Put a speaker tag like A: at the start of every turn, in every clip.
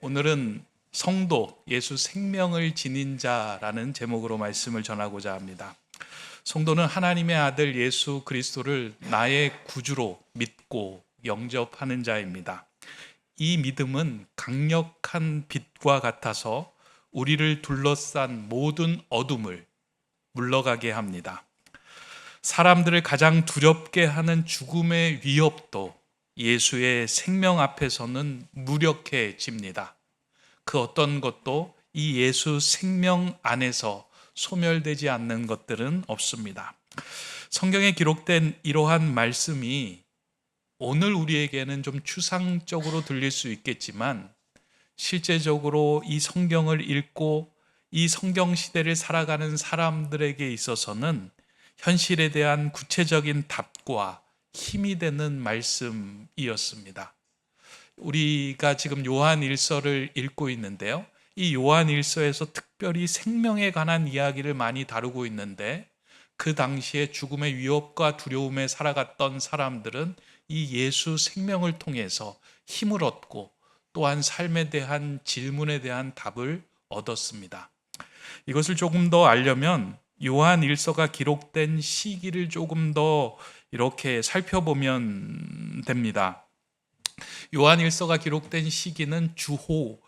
A: 오늘은 성도, 예수 생명을 지닌 자라는 제목으로 말씀을 전하고자 합니다. 성도는 하나님의 아들 예수 그리스도를 나의 구주로 믿고 영접하는 자입니다. 이 믿음은 강력한 빛과 같아서 우리를 둘러싼 모든 어둠을 물러가게 합니다. 사람들을 가장 두렵게 하는 죽음의 위협도 예수의 생명 앞에서는 무력해집니다. 그 어떤 것도 이 예수 생명 안에서 소멸되지 않는 것들은 없습니다. 성경에 기록된 이러한 말씀이 오늘 우리에게는 좀 추상적으로 들릴 수 있겠지만 실제적으로 이 성경을 읽고 이 성경 시대를 살아가는 사람들에게 있어서는 현실에 대한 구체적인 답과 힘이 되는 말씀이었습니다. 우리가 지금 요한 1서를 읽고 있는데요. 이 요한 1서에서 특별히 생명에 관한 이야기를 많이 다루고 있는데 그 당시에 죽음의 위협과 두려움에 살아갔던 사람들은 이 예수 생명을 통해서 힘을 얻고 또한 삶에 대한 질문에 대한 답을 얻었습니다. 이것을 조금 더 알려면 요한 1서가 기록된 시기를 조금 더 이렇게 살펴보면 됩니다. 요한 1서가 기록된 시기는 주후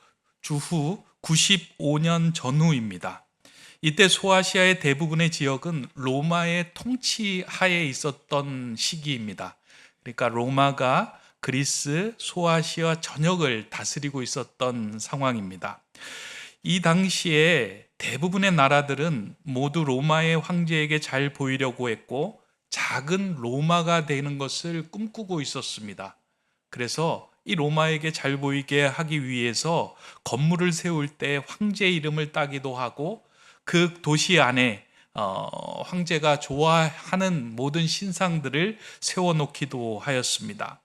A: 95년 전후입니다. 이때 소아시아의 대부분의 지역은 로마의 통치 하에 있었던 시기입니다. 그러니까 로마가 그리스, 소아시아 전역을 다스리고 있었던 상황입니다. 이 당시에 대부분의 나라들은 모두 로마의 황제에게 잘 보이려고 했고 작은 로마가 되는 것을 꿈꾸고 있었습니다. 그래서 이 로마에게 잘 보이게 하기 위해서 건물을 세울 때 황제 이름을 따기도 하고 그 도시 안에 황제가 좋아하는 모든 신상들을 세워놓기도 하였습니다.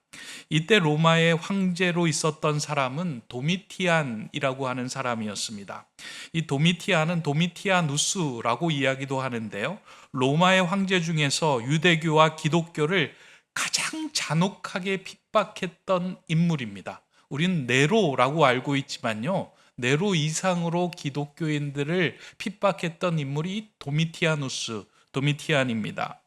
A: 이때 로마의 황제로 있었던 사람은 도미티안이라고 하는 사람이었습니다. 이 도미티안은 도미티아누스라고 이야기도 하는데요. 로마의 황제 중에서 유대교와 기독교를 가장 잔혹하게 핍박했던 인물입니다. 우리는 네로라고 알고 있지만요. 네로 이상으로 기독교인들을 핍박했던 인물이 도미티안입니다.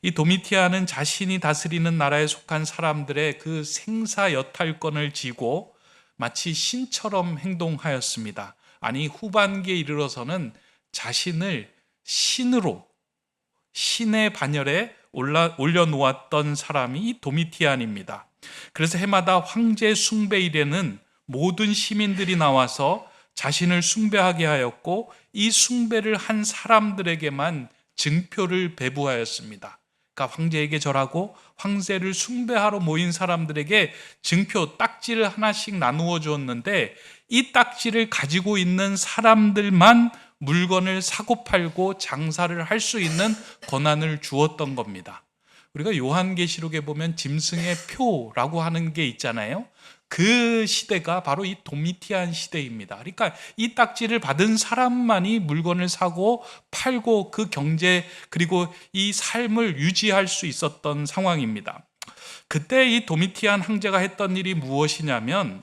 A: 이 도미티안은 자신이 다스리는 나라에 속한 사람들의 그 생사 여탈권을 쥐고 마치 신처럼 행동하였습니다. 아니 후반기에 이르러서는 자신을 신으로 신의 반열에 올려놓았던 사람이 이 도미티안입니다. 그래서 해마다 황제 숭배일에는 모든 시민들이 나와서 자신을 숭배하게 하였고 이 숭배를 한 사람들에게만 증표를 배부하였습니다. 그러니까 황제에게 절하고 황제를 숭배하러 모인 사람들에게 증표, 딱지를 하나씩 나누어 주었는데 이 딱지를 가지고 있는 사람들만 물건을 사고 팔고 장사를 할 수 있는 권한을 주었던 겁니다. 우리가 요한계시록에 보면 짐승의 표라고 하는 게 있잖아요. 그 시대가 바로 이 도미티안 시대입니다. 그러니까 이 딱지를 받은 사람만이 물건을 사고 팔고 그 경제 그리고 이 삶을 유지할 수 있었던 상황입니다. 그때 이 도미티안 황제가 했던 일이 무엇이냐면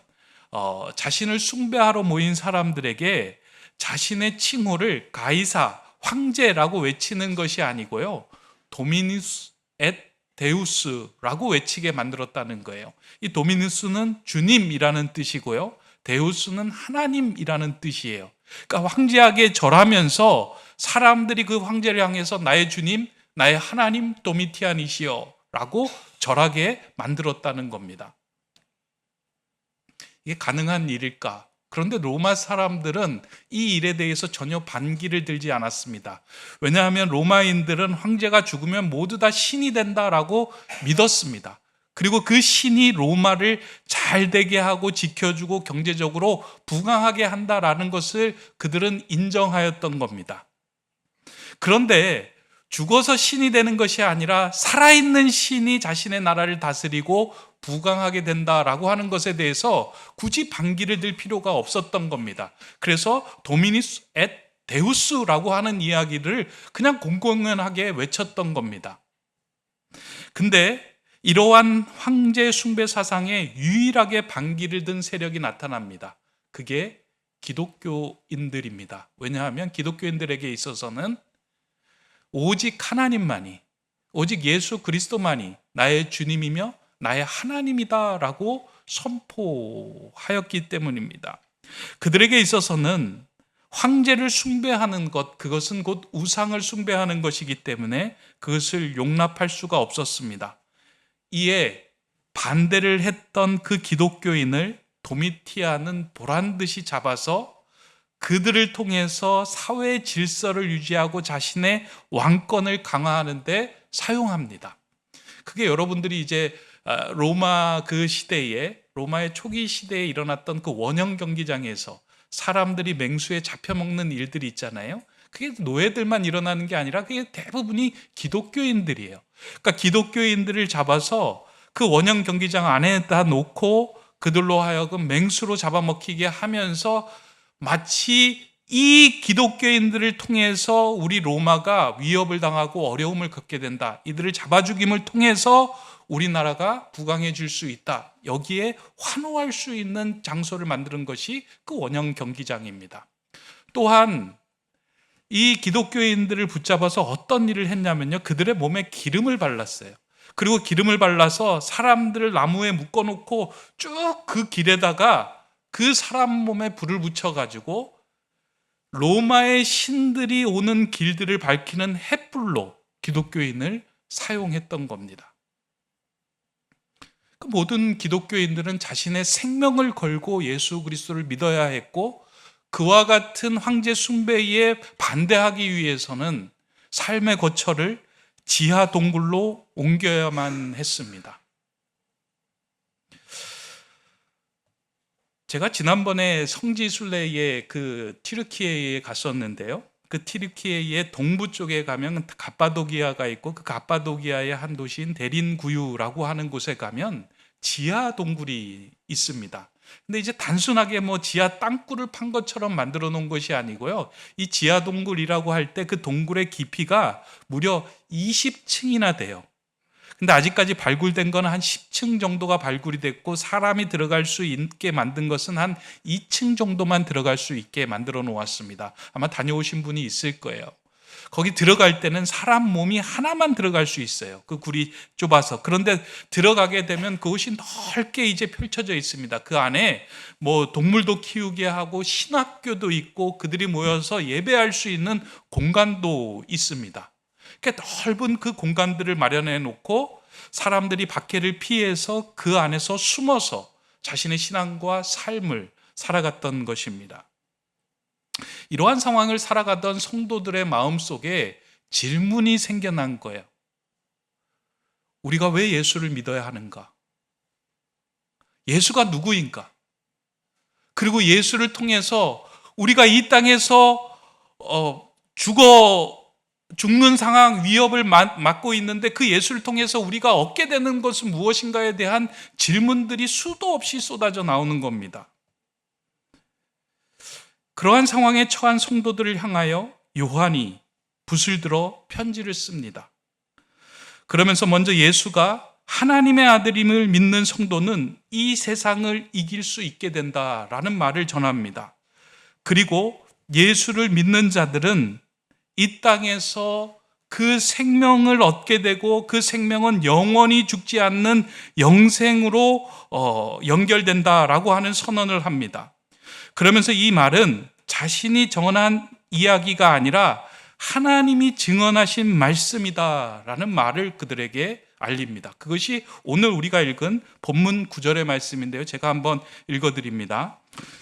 A: 자신을 숭배하러 모인 사람들에게 자신의 칭호를 가이사, 황제라고 외치는 것이 아니고요. 도미누스 앳 데우스라고 외치게 만들었다는 거예요. 이 도미누스는 주님이라는 뜻이고요. 데우스는 하나님이라는 뜻이에요. 그러니까 황제에게 절하면서 사람들이 그 황제를 향해서 나의 주님, 나의 하나님 도미티안이시여 라고 절하게 만들었다는 겁니다. 이게 가능한 일일까? 그런데 로마 사람들은 이 일에 대해서 전혀 반기를 들지 않았습니다. 왜냐하면 로마인들은 황제가 죽으면 모두 다 신이 된다라고 믿었습니다. 그리고 그 신이 로마를 잘 되게 하고 지켜주고 경제적으로 부강하게 한다라는 것을 그들은 인정하였던 겁니다. 그런데 죽어서 신이 되는 것이 아니라 살아있는 신이 자신의 나라를 다스리고 부강하게 된다라고 하는 것에 대해서 굳이 반기를 들 필요가 없었던 겁니다. 그래서 도미니스 앳 데우스라고 하는 이야기를 그냥 공공연하게 외쳤던 겁니다. 근데 이러한 황제 숭배 사상에 유일하게 반기를 든 세력이 나타납니다. 그게 기독교인들입니다. 왜냐하면 기독교인들에게 있어서는 오직 하나님만이, 오직 예수 그리스도만이 나의 주님이며 나의 하나님이다라고 선포하였기 때문입니다. 그들에게 있어서는 황제를 숭배하는 것, 그것은 곧 우상을 숭배하는 것이기 때문에 그것을 용납할 수가 없었습니다. 이에 반대를 했던 그 기독교인을 도미티아는 보란듯이 잡아서 그들을 통해서 사회 질서를 유지하고 자신의 왕권을 강화하는 데 사용합니다. 그게 여러분들이 이제 로마 그 시대에, 로마의 초기 시대에 일어났던 그 원형 경기장에서 사람들이 맹수에 잡혀먹는 일들이 있잖아요. 그게 노예들만 일어나는 게 아니라 그게 대부분이 기독교인들이에요. 그러니까 기독교인들을 잡아서 그 원형 경기장 안에다 놓고 그들로 하여금 맹수로 잡아먹히게 하면서 마치 이 기독교인들을 통해서 우리 로마가 위협을 당하고 어려움을 겪게 된다, 이들을 잡아 죽임을 통해서 우리나라가 부강해질 수 있다, 여기에 환호할 수 있는 장소를 만드는 것이 그 원형 경기장입니다. 또한 이 기독교인들을 붙잡아서 어떤 일을 했냐면요, 그들의 몸에 기름을 발랐어요. 그리고 기름을 발라서 사람들을 나무에 묶어놓고 쭉 그 길에다가 그 사람 몸에 불을 붙여가지고 로마의 신들이 오는 길들을 밝히는 횃불로 기독교인을 사용했던 겁니다. 그 모든 기독교인들은 자신의 생명을 걸고 예수 그리스도를 믿어야 했고, 그와 같은 황제 숭배에 반대하기 위해서는 삶의 거처를 지하 동굴로 옮겨야만 했습니다. 제가 지난번에 성지 순례에 그 튀르키예에 갔었는데요. 그 튀르키예의 동부 쪽에 가면 갑바도기아가 있고, 그 갑바도기아의 한 도시인 데린구유라고 하는 곳에 가면 지하 동굴이 있습니다. 근데 이제 단순하게 뭐 지하 땅굴을 판 것처럼 만들어 놓은 것이 아니고요, 이 지하 동굴이라고 할 때 그 동굴의 깊이가 무려 20층이나 돼요. 근데 아직까지 발굴된 건 한 10층 정도가 발굴이 됐고, 사람이 들어갈 수 있게 만든 것은 한 2층 정도만 들어갈 수 있게 만들어 놓았습니다. 아마 다녀오신 분이 있을 거예요. 거기 들어갈 때는 사람 몸이 하나만 들어갈 수 있어요. 그 굴이 좁아서. 그런데 들어가게 되면 그곳이 넓게 이제 펼쳐져 있습니다. 그 안에 뭐 동물도 키우게 하고 신학교도 있고 그들이 모여서 예배할 수 있는 공간도 있습니다. 그러니까 넓은 그 공간들을 마련해 놓고 사람들이 박해를 피해서 그 안에서 숨어서 자신의 신앙과 삶을 살아갔던 것입니다. 이러한 상황을 살아가던 성도들의 마음속에 질문이 생겨난 거예요. 우리가 왜 예수를 믿어야 하는가? 예수가 누구인가? 그리고 예수를 통해서 우리가 이 땅에서 죽는 상황, 위협을 맞고 있는데 그 예수를 통해서 우리가 얻게 되는 것은 무엇인가에 대한 질문들이 수도 없이 쏟아져 나오는 겁니다. 그러한 상황에 처한 성도들을 향하여 요한이 붓을 들어 편지를 씁니다. 그러면서 먼저 예수가 하나님의 아들임을 믿는 성도는 이 세상을 이길 수 있게 된다라는 말을 전합니다. 그리고 예수를 믿는 자들은 이 땅에서 그 생명을 얻게 되고 그 생명은 영원히 죽지 않는 영생으로 연결된다라고 하는 선언을 합니다. 그러면서 이 말은 자신이 전한 이야기가 아니라 하나님이 증언하신 말씀이다라는 말을 그들에게 알립니다. 그것이 오늘 우리가 읽은 본문 9절의 말씀인데요. 제가 한번 읽어드립니다.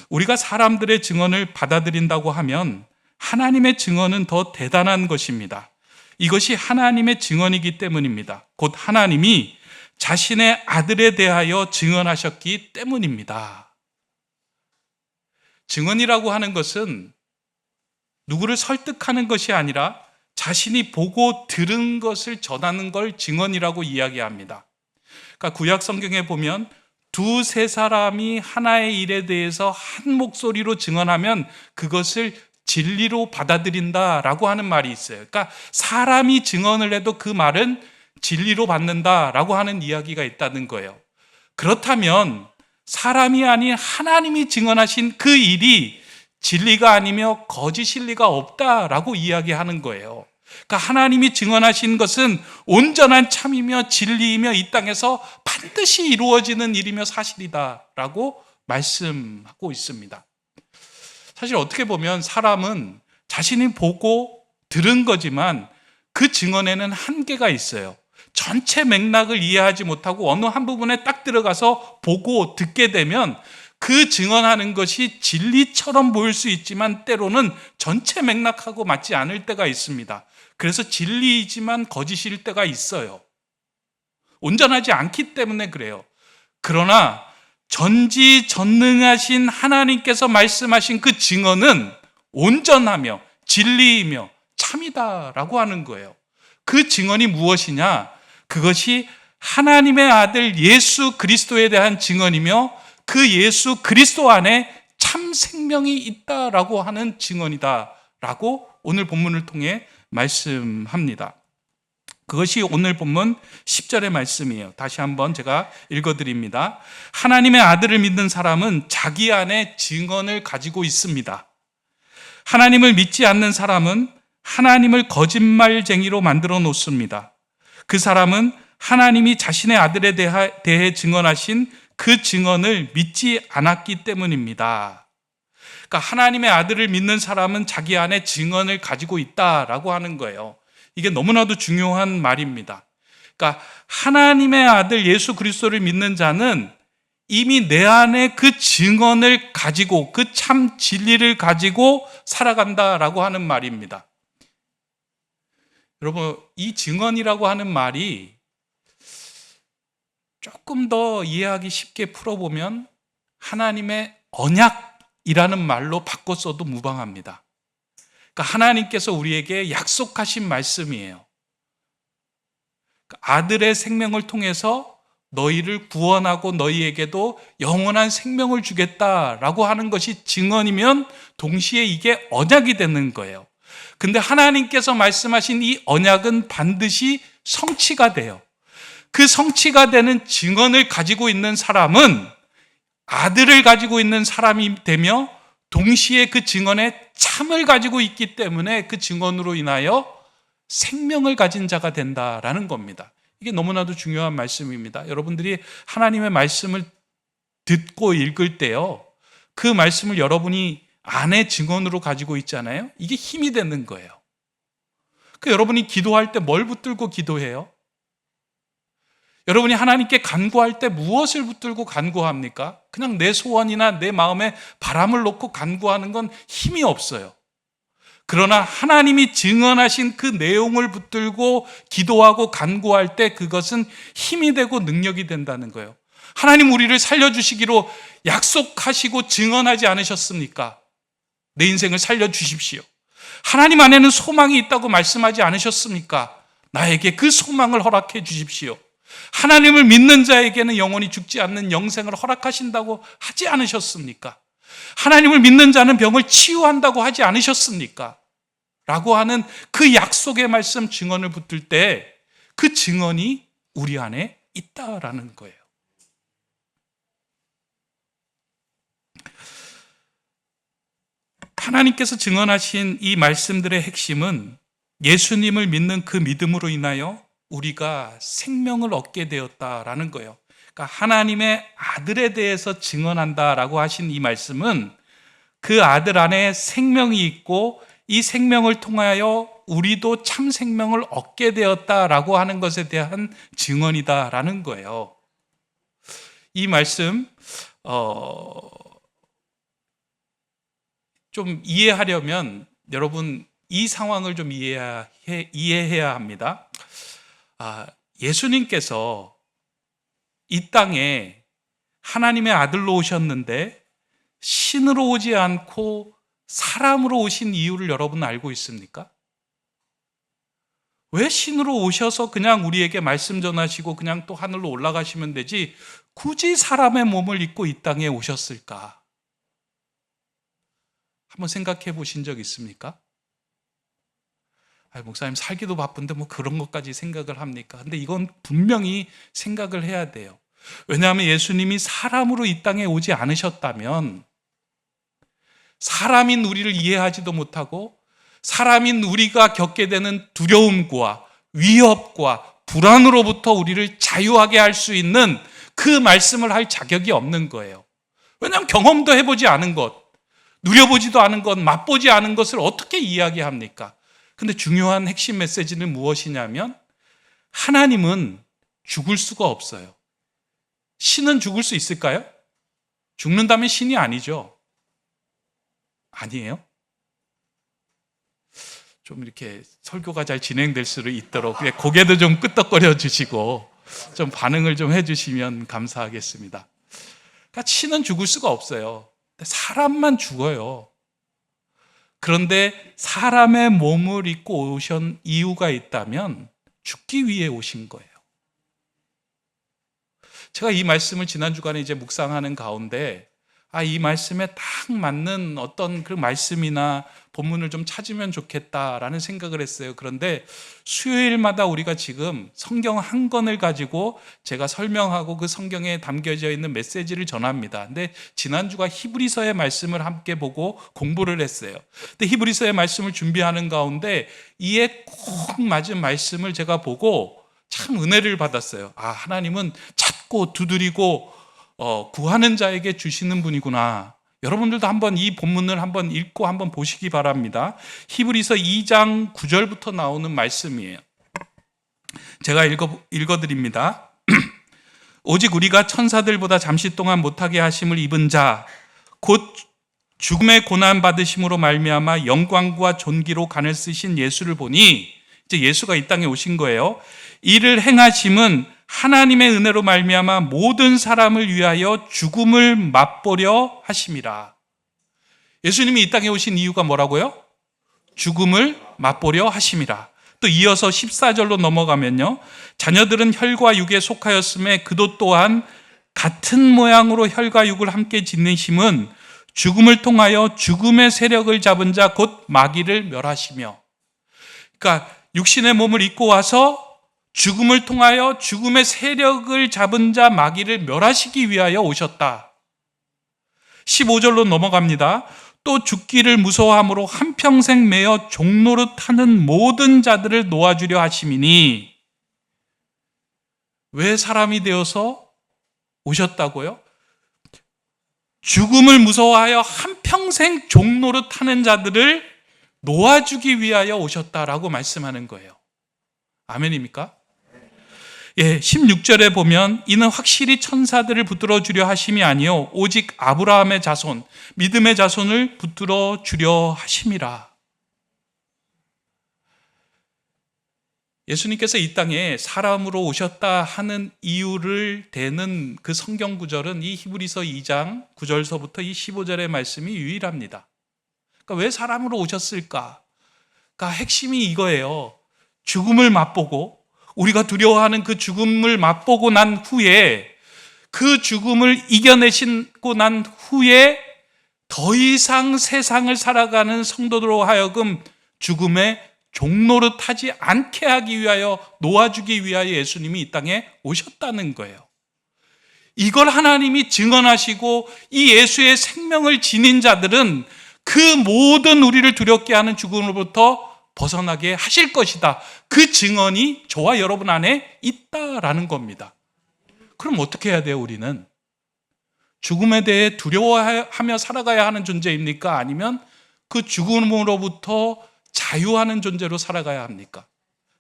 A: 우리가 사람들의 증언을 받아들인다고 하면 하나님의 증언은 더 대단한 것입니다. 이것이 하나님의 증언이기 때문입니다. 곧 하나님이 자신의 아들에 대하여 증언하셨기 때문입니다. 증언이라고 하는 것은 누구를 설득하는 것이 아니라 자신이 보고 들은 것을 전하는 걸 증언이라고 이야기합니다. 그러니까 구약 성경에 보면 두세 사람이 하나의 일에 대해서 한 목소리로 증언하면 그것을 진리로 받아들인다라고 하는 말이 있어요. 그러니까 사람이 증언을 해도 그 말은 진리로 받는다라고 하는 이야기가 있다는 거예요. 그렇다면 사람이 아닌 하나님이 증언하신 그 일이 진리가 아니며 거짓일 리가 없다라고 이야기하는 거예요. 그러니까 하나님이 증언하신 것은 온전한 참이며 진리이며 이 땅에서 반드시 이루어지는 일이며 사실이다라고 말씀하고 있습니다. 사실 어떻게 보면 사람은 자신이 보고 들은 거지만 그 증언에는 한계가 있어요. 전체 맥락을 이해하지 못하고 어느 한 부분에 딱 들어가서 보고 듣게 되면 그 증언하는 것이 진리처럼 보일 수 있지만 때로는 전체 맥락하고 맞지 않을 때가 있습니다. 그래서 진리이지만 거짓일 때가 있어요. 온전하지 않기 때문에 그래요. 그러나 전지전능하신 하나님께서 말씀하신 그 증언은 온전하며 진리이며 참이다라고 하는 거예요. 그 증언이 무엇이냐? 그것이 하나님의 아들 예수 그리스도에 대한 증언이며 그 예수 그리스도 안에 참 생명이 있다라고 하는 증언이다라고 오늘 본문을 통해 말씀합니다. 그것이 오늘 본문 10절의 말씀이에요. 다시 한번 제가 읽어드립니다. 하나님의 아들을 믿는 사람은 자기 안에 증언을 가지고 있습니다. 하나님을 믿지 않는 사람은 하나님을 거짓말쟁이로 만들어 놓습니다. 그 사람은 하나님이 자신의 아들에 대해 증언하신 그 증언을 믿지 않았기 때문입니다. 그러니까 하나님의 아들을 믿는 사람은 자기 안에 증언을 가지고 있다라고 하는 거예요. 이게 너무나도 중요한 말입니다. 그러니까 하나님의 아들 예수 그리스도를 믿는 자는 이미 내 안에 그 증언을 가지고 그 참 진리를 가지고 살아간다라고 하는 말입니다. 여러분, 이 증언이라고 하는 말이 조금 더 이해하기 쉽게 풀어보면 하나님의 언약이라는 말로 바꿔 써도 무방합니다. 그러니까 하나님께서 우리에게 약속하신 말씀이에요. 그러니까 아들의 생명을 통해서 너희를 구원하고 너희에게도 영원한 생명을 주겠다라고 하는 것이 증언이면 동시에 이게 언약이 되는 거예요. 근데 하나님께서 말씀하신 이 언약은 반드시 성취가 돼요. 그 성취가 되는 증언을 가지고 있는 사람은 아들을 가지고 있는 사람이 되며 동시에 그 증언에 참을 가지고 있기 때문에 그 증언으로 인하여 생명을 가진 자가 된다라는 겁니다. 이게 너무나도 중요한 말씀입니다. 여러분들이 하나님의 말씀을 듣고 읽을 때요, 그 말씀을 여러분이 안에 증언으로 가지고 있잖아요. 이게 힘이 되는 거예요. 그 여러분이 기도할 때 뭘 붙들고 기도해요? 여러분이 하나님께 간구할 때 무엇을 붙들고 간구합니까? 그냥 내 소원이나 내 마음에 바람을 놓고 간구하는 건 힘이 없어요. 그러나 하나님이 증언하신 그 내용을 붙들고 기도하고 간구할 때 그것은 힘이 되고 능력이 된다는 거예요. 하나님 우리를 살려주시기로 약속하시고 증언하지 않으셨습니까? 내 인생을 살려주십시오. 하나님 안에는 소망이 있다고 말씀하지 않으셨습니까? 나에게 그 소망을 허락해 주십시오. 하나님을 믿는 자에게는 영원히 죽지 않는 영생을 허락하신다고 하지 않으셨습니까? 하나님을 믿는 자는 병을 치유한다고 하지 않으셨습니까? 라고 하는 그 약속의 말씀 증언을 붙들 때 그 증언이 우리 안에 있다라는 거예요. 하나님께서 증언하신 이 말씀들의 핵심은 예수님을 믿는 그 믿음으로 인하여 우리가 생명을 얻게 되었다라는 거예요. 그러니까 하나님의 아들에 대해서 증언한다라고 하신 이 말씀은 그 아들 안에 생명이 있고 이 생명을 통하여 우리도 참 생명을 얻게 되었다라고 하는 것에 대한 증언이다라는 거예요. 이 말씀 좀 이해하려면 여러분 이 상황을 좀 이해해야 합니다. 예수님께서 이 땅에 하나님의 아들로 오셨는데 신으로 오지 않고 사람으로 오신 이유를 여러분 알고 있습니까? 왜 신으로 오셔서 그냥 우리에게 말씀 전하시고 그냥 또 하늘로 올라가시면 되지 굳이 사람의 몸을 입고 이 땅에 오셨을까? 한번 생각해 보신 적 있습니까? 목사님 살기도 바쁜데 뭐 그런 것까지 생각을 합니까? 근데 이건 분명히 생각을 해야 돼요. 왜냐하면 예수님이 사람으로 이 땅에 오지 않으셨다면 사람인 우리를 이해하지도 못하고 사람인 우리가 겪게 되는 두려움과 위협과 불안으로부터 우리를 자유하게 할 수 있는 그 말씀을 할 자격이 없는 거예요. 왜냐하면 경험도 해보지 않은 것, 누려보지도 않은 것, 맛보지 않은 것을 어떻게 이야기합니까? 근데 중요한 핵심 메시지는 무엇이냐면 하나님은 죽을 수가 없어요. 신은 죽을 수 있을까요? 죽는다면 신이 아니죠. 아니에요? 좀 이렇게 설교가 잘 진행될 수 있도록 고개도 좀 끄덕거려 주시고 좀 반응을 좀 해주시면 감사하겠습니다. 그러니까 신은 죽을 수가 없어요. 사람만 죽어요. 그런데 사람의 몸을 입고 오신 이유가 있다면 죽기 위해 오신 거예요. 제가 이 말씀을 지난 주간에 이제 묵상하는 가운데 이 말씀에 딱 맞는 어떤 그 말씀이나 본문을 좀 찾으면 좋겠다라는 생각을 했어요. 그런데 수요일마다 우리가 지금 성경 한 권을 가지고 제가 설명하고 그 성경에 담겨져 있는 메시지를 전합니다. 근데 지난주가 히브리서의 말씀을 함께 보고 공부를 했어요. 근데 히브리서의 말씀을 준비하는 가운데 이에 꼭 맞은 말씀을 제가 보고 참 은혜를 받았어요. 하나님은 찾고 두드리고 구하는 자에게 주시는 분이구나. 여러분들도 한번 이 본문을 한번 읽고 한번 보시기 바랍니다. 히브리서 2장 9절부터 나오는 말씀이에요. 제가 읽어드립니다. 오직 우리가 천사들보다 잠시 동안 못하게 하심을 입은 자, 곧 죽음의 고난 받으심으로 말미암아 영광과 존귀로 간을 쓰신 예수를 보니, 이제 예수가 이 땅에 오신 거예요. 이를 행하심은 하나님의 은혜로 말미암아 모든 사람을 위하여 죽음을 맛보려 하심이라. 예수님이 이 땅에 오신 이유가 뭐라고요? 죽음을 맛보려 하심이라. 또 이어서 14절로 넘어가면요, 자녀들은 혈과 육에 속하였음에 그도 또한 같은 모양으로 혈과 육을 함께 지니심은 죽음을 통하여 죽음의 세력을 잡은 자 곧 마귀를 멸하시며. 그러니까 육신의 몸을 입고 와서 죽음을 통하여 죽음의 세력을 잡은 자 마귀를 멸하시기 위하여 오셨다. 15절로 넘어갑니다. 또 죽기를 무서워함으로 한평생 매여 종노릇 하는 모든 자들을 놓아주려 하심이니. 왜 사람이 되어서 오셨다고요? 죽음을 무서워하여 한평생 종노릇 하는 자들을 놓아주기 위하여 오셨다라고 말씀하는 거예요. 아멘입니까? 16절에 보면 이는 확실히 천사들을 붙들어 주려 하심이 아니요 오직 아브라함의 자손, 믿음의 자손을 붙들어 주려 하심이라. 예수님께서 이 땅에 사람으로 오셨다 하는 이유를 대는 그 성경 구절은 이 히브리서 2장 9절서부터 이 15절의 말씀이 유일합니다. 그러니까 왜 사람으로 오셨을까? 그러니까 핵심이 이거예요. 죽음을 맛보고, 우리가 두려워하는 그 죽음을 맛보고 난 후에, 그 죽음을 이겨내시고 난 후에 더 이상 세상을 살아가는 성도들로 하여금 죽음의 종노릇하지 않게 하기 위하여, 놓아주기 위하여 예수님이 이 땅에 오셨다는 거예요. 이걸 하나님이 증언하시고 이 예수의 생명을 지닌 자들은 그 모든 우리를 두렵게 하는 죽음으로부터 벗어나게 하실 것이다. 그 증언이 저와 여러분 안에 있다라는 겁니다. 그럼 어떻게 해야 돼요, 우리는? 죽음에 대해 두려워하며 살아가야 하는 존재입니까? 아니면 그 죽음으로부터 자유하는 존재로 살아가야 합니까?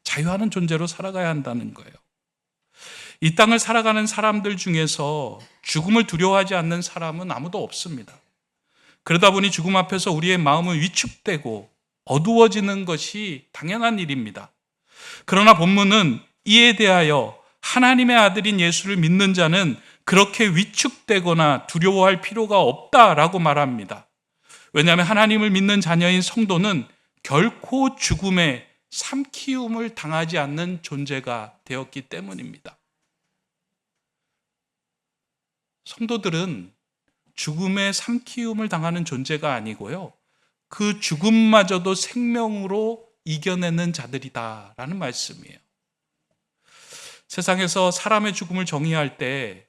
A: 자유하는 존재로 살아가야 한다는 거예요. 이 땅을 살아가는 사람들 중에서 죽음을 두려워하지 않는 사람은 아무도 없습니다. 그러다 보니 죽음 앞에서 우리의 마음은 위축되고 어두워지는 것이 당연한 일입니다. 그러나 본문은 이에 대하여 하나님의 아들인 예수를 믿는 자는 그렇게 위축되거나 두려워할 필요가 없다라고 말합니다. 왜냐하면 하나님을 믿는 자녀인 성도는 결코 죽음의 삼키움을 당하지 않는 존재가 되었기 때문입니다. 성도들은 죽음의 삼키움을 당하는 존재가 아니고요, 그 죽음마저도 생명으로 이겨내는 자들이다라는 말씀이에요. 세상에서 사람의 죽음을 정의할 때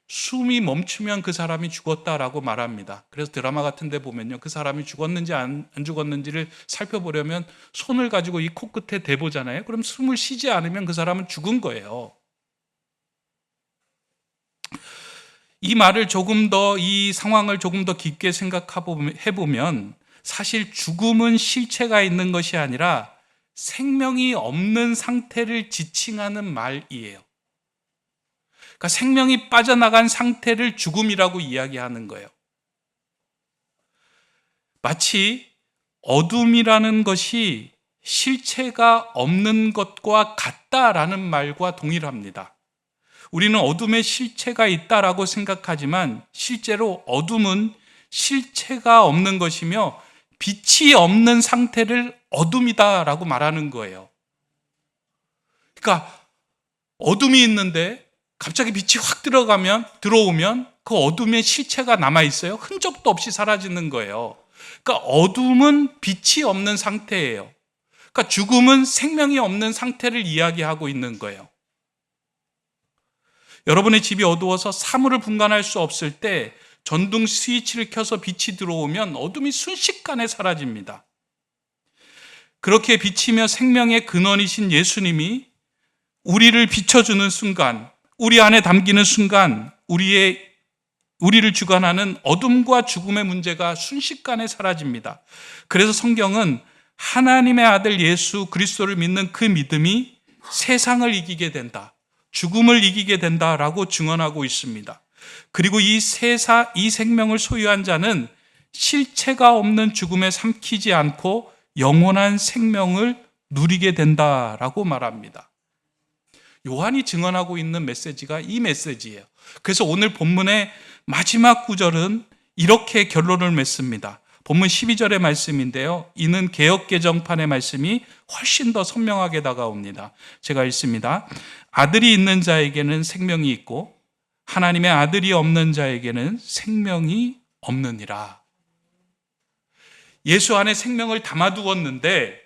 A: 숨이 멈추면 그 사람이 죽었다라고 말합니다. 그래서 드라마 같은 데 보면요, 그 사람이 죽었는지 안 죽었는지를 살펴보려면 손을 가지고 이 코끝에 대보잖아요. 그럼 숨을 쉬지 않으면 그 사람은 죽은 거예요. 이 말을 조금 더, 이 상황을 조금 더 깊게 생각해보면 사실 죽음은 실체가 있는 것이 아니라 생명이 없는 상태를 지칭하는 말이에요. 그러니까 생명이 빠져나간 상태를 죽음이라고 이야기하는 거예요. 마치 어둠이라는 것이 실체가 없는 것과 같다라는 말과 동일합니다. 우리는 어둠에 실체가 있다라고 생각하지만 실제로 어둠은 실체가 없는 것이며 빛이 없는 상태를 어둠이다라고 말하는 거예요. 그러니까 어둠이 있는데 갑자기 빛이 확 들어오면 그 어둠의 실체가 남아있어요. 흔적도 없이 사라지는 거예요. 그러니까 어둠은 빛이 없는 상태예요. 그러니까 죽음은 생명이 없는 상태를 이야기하고 있는 거예요. 여러분의 집이 어두워서 사물을 분간할 수 없을 때 전등 스위치를 켜서 빛이 들어오면 어둠이 순식간에 사라집니다. 그렇게 비치며 생명의 근원이신 예수님이 우리를 비춰주는 순간, 우리 안에 담기는 순간 우리를 주관하는 어둠과 죽음의 문제가 순식간에 사라집니다. 그래서 성경은 하나님의 아들 예수 그리스도를 믿는 그 믿음이 세상을 이기게 된다, 죽음을 이기게 된다라고 증언하고 있습니다. 그리고 이 생명을 소유한 자는 실체가 없는 죽음에 삼키지 않고 영원한 생명을 누리게 된다라고 말합니다. 요한이 증언하고 있는 메시지가 이 메시지예요. 그래서 오늘 본문의 마지막 구절은 이렇게 결론을 맺습니다. 본문 12절의 말씀인데요, 이는 개역개정판의 말씀이 훨씬 더 선명하게 다가옵니다. 제가 읽습니다. 아들이 있는 자에게는 생명이 있고 하나님의 아들이 없는 자에게는 생명이 없느니라. 예수 안에 생명을 담아두었는데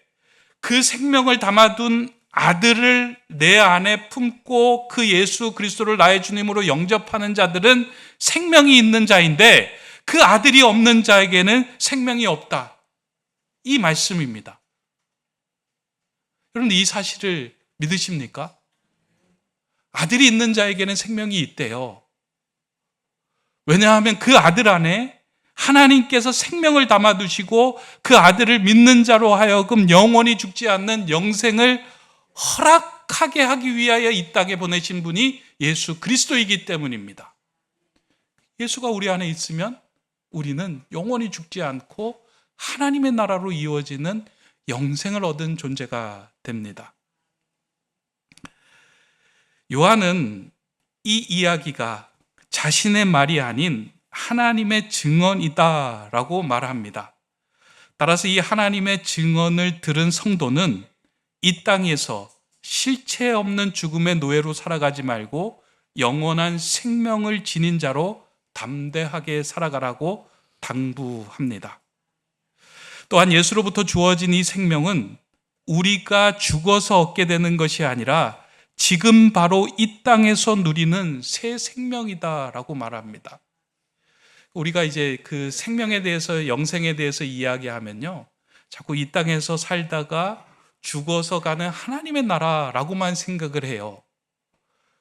A: 그 생명을 담아둔 아들을 내 안에 품고 그 예수 그리스도를 나의 주님으로 영접하는 자들은 생명이 있는 자인데 그 아들이 없는 자에게는 생명이 없다. 이 말씀입니다. 여러분, 이 사실을 믿으십니까? 아들이 있는 자에게는 생명이 있대요. 왜냐하면 그 아들 안에 하나님께서 생명을 담아두시고 그 아들을 믿는 자로 하여금 영원히 죽지 않는 영생을 허락하게 하기 위하여 이 땅에 보내신 분이 예수 그리스도이기 때문입니다. 예수가 우리 안에 있으면 우리는 영원히 죽지 않고 하나님의 나라로 이루어지는 영생을 얻은 존재가 됩니다. 요한은 이 이야기가 자신의 말이 아닌 하나님의 증언이다라고 말합니다. 따라서 이 하나님의 증언을 들은 성도는 이 땅에서 실체 없는 죽음의 노예로 살아가지 말고 영원한 생명을 지닌 자로 담대하게 살아가라고 당부합니다. 또한 예수로부터 주어진 이 생명은 우리가 죽어서 얻게 되는 것이 아니라 지금 바로 이 땅에서 누리는 새 생명이다라고 말합니다. 우리가 이제 그 생명에 대해서, 영생에 대해서 이야기하면요, 자꾸 이 땅에서 살다가 죽어서 가는 하나님의 나라라고만 생각을 해요.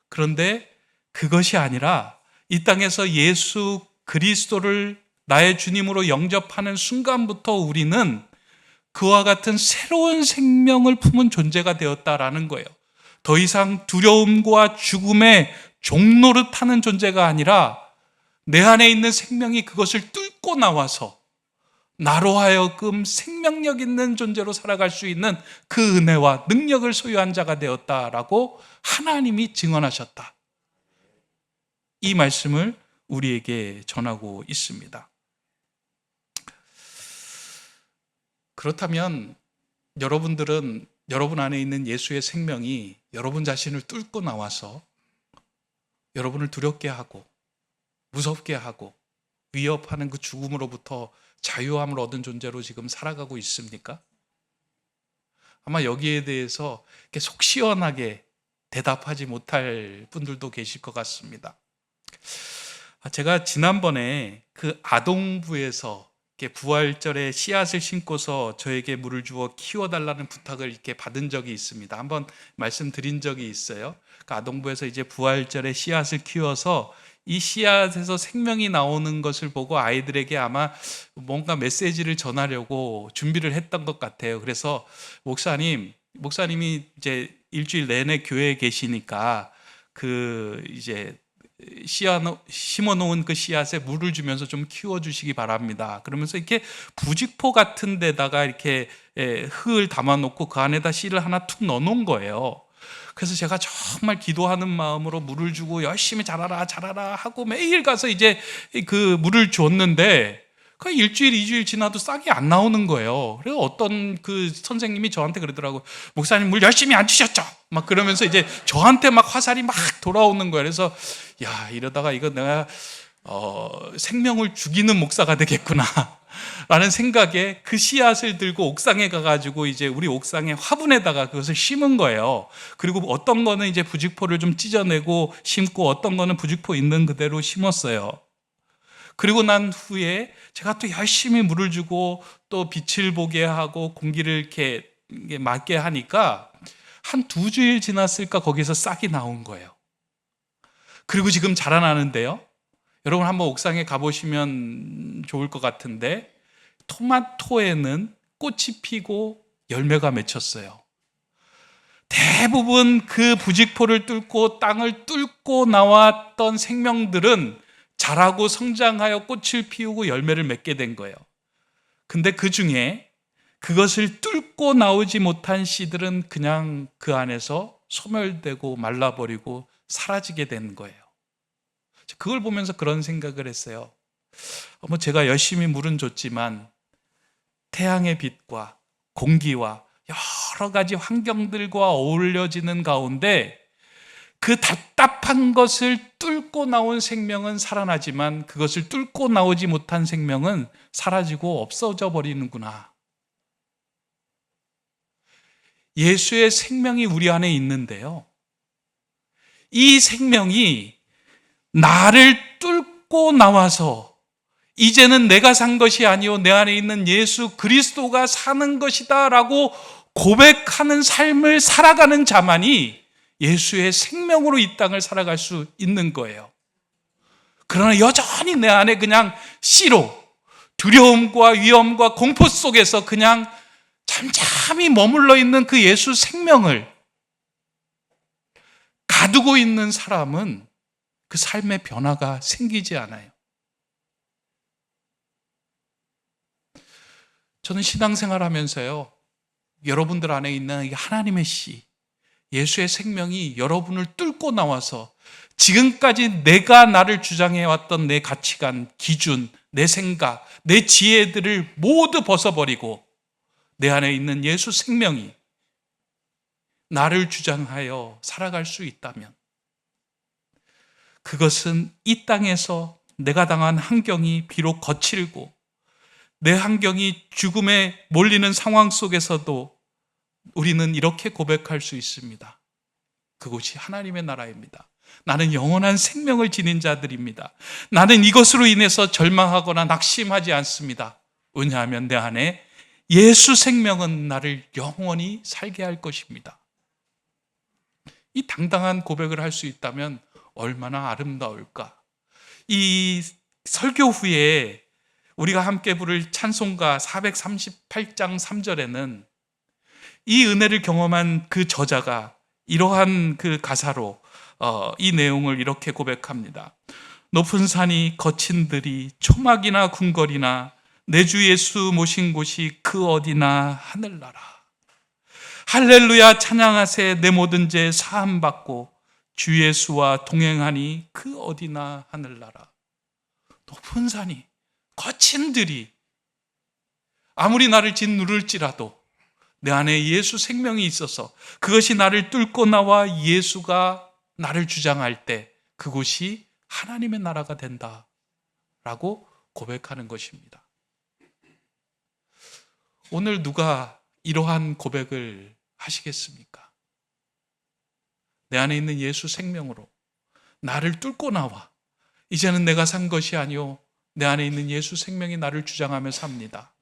A: 그런데 그것이 아니라 이 땅에서 예수 그리스도를 나의 주님으로 영접하는 순간부터 우리는 그와 같은 새로운 생명을 품은 존재가 되었다라는 거예요. 더 이상 두려움과 죽음의 종노릇하는 존재가 아니라 내 안에 있는 생명이 그것을 뚫고 나와서 나로 하여금 생명력 있는 존재로 살아갈 수 있는 그 은혜와 능력을 소유한 자가 되었다라고 하나님이 증언하셨다. 이 말씀을 우리에게 전하고 있습니다. 그렇다면 여러분들은 여러분 안에 있는 예수의 생명이 여러분 자신을 뚫고 나와서 여러분을 두렵게 하고 무섭게 하고 위협하는 그 죽음으로부터 자유함을 얻은 존재로 지금 살아가고 있습니까? 아마 여기에 대해서 이렇게 속 시원하게 대답하지 못할 분들도 계실 것 같습니다. 제가 지난번에 그 아동부에서 이렇게 부활절에 씨앗을 심고서 저에게 물을 주어 키워달라는 부탁을 이렇게 받은 적이 있습니다. 한번 말씀드린 적이 있어요. 그 아동부에서 이제 부활절에 씨앗을 키워서 이 씨앗에서 생명이 나오는 것을 보고 아이들에게 아마 뭔가 메시지를 전하려고 준비를 했던 것 같아요. 그래서 목사님이 이제 일주일 내내 교회에 계시니까 그 이제 심어놓은 그 씨앗에 물을 주면서 좀 키워주시기 바랍니다. 그러면서 이렇게 부직포 같은 데다가 이렇게 흙을 담아놓고 그 안에다 씨를 하나 툭 넣어놓은 거예요. 그래서 제가 정말 기도하는 마음으로 물을 주고 열심히 자라라 하고 매일 가서 이제 그 물을 줬는데 그 일주일, 2주일 지나도 싹이 안 나오는 거예요. 그래서 어떤 그 선생님이 저한테 그러더라고요. 목사님 물 열심히 안 주셨죠? 막 그러면서 이제 저한테 막 화살이 막 돌아오는 거예요. 그래서 야, 이러다가 이거 내가 생명을 죽이는 목사가 되겠구나 라는 생각에 그 씨앗을 들고 옥상에 가가지고 이제 우리 옥상의 화분에다가 그것을 심은 거예요. 그리고 어떤 거는 이제 부직포를 좀 찢어내고 심고 어떤 거는 부직포 있는 그대로 심었어요. 그리고 난 후에 제가 또 열심히 물을 주고 또 빛을 보게 하고 공기를 이렇게 맞게 하니까 한 2주일 지났을까 거기서 싹이 나온 거예요. 그리고 지금 자라나는데요. 여러분 한번 옥상에 가보시면 좋을 것 같은데 토마토에는 꽃이 피고 열매가 맺혔어요. 대부분 그 부직포를 뚫고 땅을 뚫고 나왔던 생명들은 자라고 성장하여 꽃을 피우고 열매를 맺게 된 거예요. 근데 그 중에 그것을 뚫고 나오지 못한 씨들은 그냥 그 안에서 소멸되고 말라버리고 사라지게 된 거예요. 그걸 보면서 그런 생각을 했어요. 제가 열심히 물은 줬지만 태양의 빛과 공기와 여러 가지 환경들과 어울려지는 가운데 그 답답한 것을 뚫고 나온 생명은 살아나지만 그것을 뚫고 나오지 못한 생명은 사라지고 없어져 버리는구나. 예수의 생명이 우리 안에 있는데요. 이 생명이 나를 뚫고 나와서 이제는 내가 산 것이 아니요 내 안에 있는 예수 그리스도가 사는 것이다 라고 고백하는 삶을 살아가는 자만이 예수의 생명으로 이 땅을 살아갈 수 있는 거예요. 그러나 여전히 내 안에 그냥 씨로 두려움과 위험과 공포 속에서 그냥 잠잠히 머물러 있는 그 예수 생명을 가두고 있는 사람은 그 삶의 변화가 생기지 않아요. 저는 신앙생활 하면서요, 여러분들 안에 있는 하나님의 씨, 예수의 생명이 여러분을 뚫고 나와서 지금까지 내가 나를 주장해왔던 내 가치관, 기준, 내 생각, 내 지혜들을 모두 벗어버리고 내 안에 있는 예수 생명이 나를 주장하여 살아갈 수 있다면 그것은 이 땅에서 내가 당한 환경이 비록 거칠고 내 환경이 죽음에 몰리는 상황 속에서도 우리는 이렇게 고백할 수 있습니다. 그곳이 하나님의 나라입니다. 나는 영원한 생명을 지닌 자들입니다. 나는 이것으로 인해서 절망하거나 낙심하지 않습니다. 왜냐하면 내 안에 예수 생명은 나를 영원히 살게 할 것입니다. 이 당당한 고백을 할 수 있다면 얼마나 아름다울까. 이 설교 후에 우리가 함께 부를 찬송가 438장 3절에는 이 은혜를 경험한 그 저자가 이러한 그 가사로 이 내용을 이렇게 고백합니다. 높은 산이 거친 들이 초막이나 궁궐이나 내 주 예수 모신 곳이 그 어디나 하늘나라. 할렐루야 찬양하세 내 모든 죄 사함받고 주 예수와 동행하니 그 어디나 하늘나라. 높은 산이 거친 들이 아무리 나를 짓누를지라도 내 안에 예수 생명이 있어서 그것이 나를 뚫고 나와 예수가 나를 주장할 때 그곳이 하나님의 나라가 된다라고 고백하는 것입니다. 오늘 누가 이러한 고백을 하시겠습니까? 내 안에 있는 예수 생명으로 나를 뚫고 나와 이제는 내가 산 것이 아니요 내 안에 있는 예수 생명이 나를 주장하며 삽니다.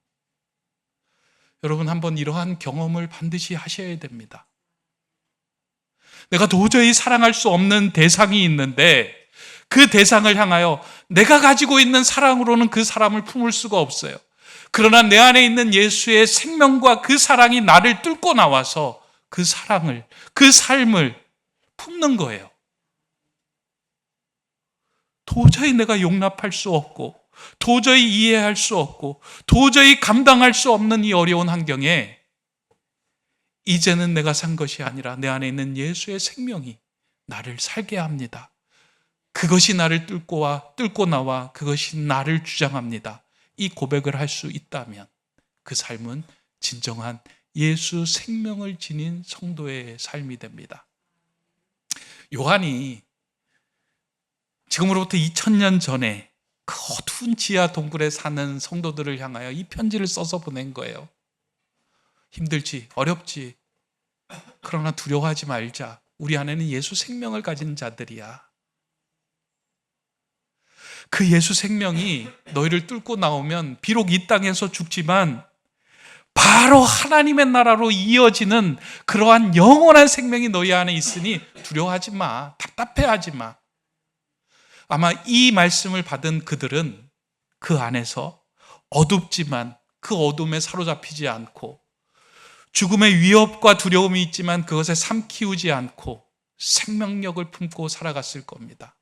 A: 여러분, 한번 이러한 경험을 반드시 하셔야 됩니다. 내가 도저히 사랑할 수 없는 대상이 있는데 그 대상을 향하여 내가 가지고 있는 사랑으로는 그 사람을 품을 수가 없어요. 그러나 내 안에 있는 예수의 생명과 그 사랑이 나를 뚫고 나와서 그 사랑을, 그 삶을 품는 거예요. 도저히 내가 용납할 수 없고 도저히 이해할 수 없고 도저히 감당할 수 없는 이 어려운 환경에 이제는 내가 산 것이 아니라 내 안에 있는 예수의 생명이 나를 살게 합니다. 그것이 나를 뚫고 나와 그것이 나를 주장합니다. 이 고백을 할 수 있다면 그 삶은 진정한 예수 생명을 지닌 성도의 삶이 됩니다. 요한이 지금으로부터 2000년 전에 그 어두운 지하 동굴에 사는 성도들을 향하여 이 편지를 써서 보낸 거예요. 힘들지, 어렵지, 그러나 두려워하지 말자. 우리 안에는 예수 생명을 가진 자들이야. 그 예수 생명이 너희를 뚫고 나오면 비록 이 땅에서 죽지만 바로 하나님의 나라로 이어지는 그러한 영원한 생명이 너희 안에 있으니 두려워하지 마, 답답해하지 마. 아마 이 말씀을 받은 그들은 그 안에서 어둡지만 그 어둠에 사로잡히지 않고 죽음의 위협과 두려움이 있지만 그것에 삼키우지 않고 생명력을 품고 살아갔을 겁니다.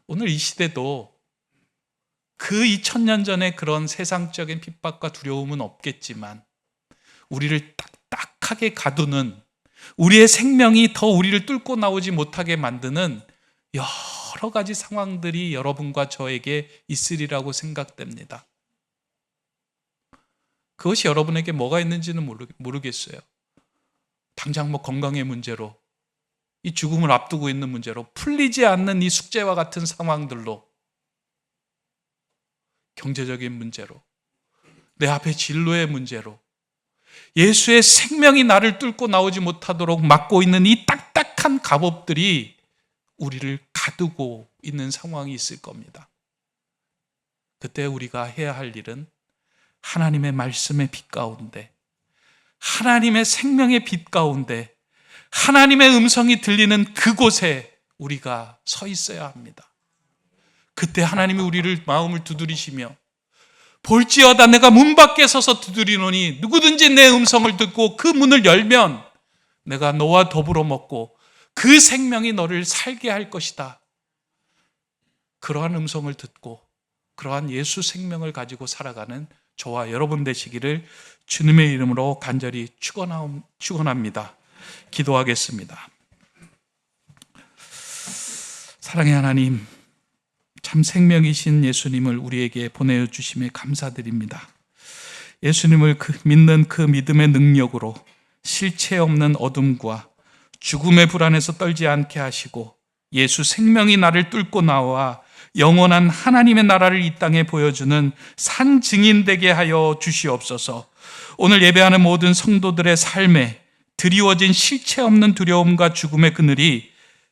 A: 오늘 이 시대도 그 2000년 전에 그런 세상적인 핍박과 두려움은 없겠지만 우리를 딱딱하게 가두는, 우리의 생명이 더 우리를 뚫고 나오지 못하게 만드는 여러 가지 상황들이 여러분과 저에게 있으리라고 생각됩니다. 그것이 여러분에게 뭐가 있는지는 모르겠어요. 당장 건강의 문제로, 이 죽음을 앞두고 있는 문제로, 풀리지 않는 이 숙제와 같은 상황들로, 경제적인 문제로, 내 앞에 진로의 문제로, 예수의 생명이 나를 뚫고 나오지 못하도록 막고 있는 이 딱딱한 갑옷들이 우리를 가두고 있는 상황이 있을 겁니다. 그때 우리가 해야 할 일은 하나님의 말씀의 빛 가운데, 하나님의 생명의 빛 가운데, 하나님의 음성이 들리는 그곳에 우리가 서 있어야 합니다. 그때 하나님이 우리를 마음을 두드리시며 볼지어다 내가 문 밖에 서서 두드리노니 누구든지 내 음성을 듣고 그 문을 열면 내가 너와 더불어 먹고 그 생명이 너를 살게 할 것이다. 그러한 음성을 듣고 그러한 예수 생명을 가지고 살아가는 저와 여러분 되시기를 주님의 이름으로 간절히 축원합니다. 기도하겠습니다. 사랑의 하나님, 참 생명이신 예수님을 우리에게 보내주심에 감사드립니다. 예수님을 믿는 그 믿음의 능력으로 실체 없는 어둠과 죽음의 불안에서 떨지 않게 하시고 예수 생명이 나를 뚫고 나와 영원한 하나님의 나라를 이 땅에 보여주는 산 증인 되게 하여 주시옵소서. 오늘 예배하는 모든 성도들의 삶에 드리워진 실체 없는 두려움과 죽음의 그늘이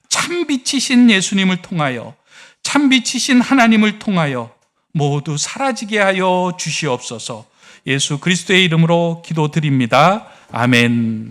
A: 참 빛이신 예수님을 통하여, 참 빛이신 하나님을 통하여 모두 사라지게 하여 주시옵소서. 예수 그리스도의 이름으로 기도드립니다. 아멘.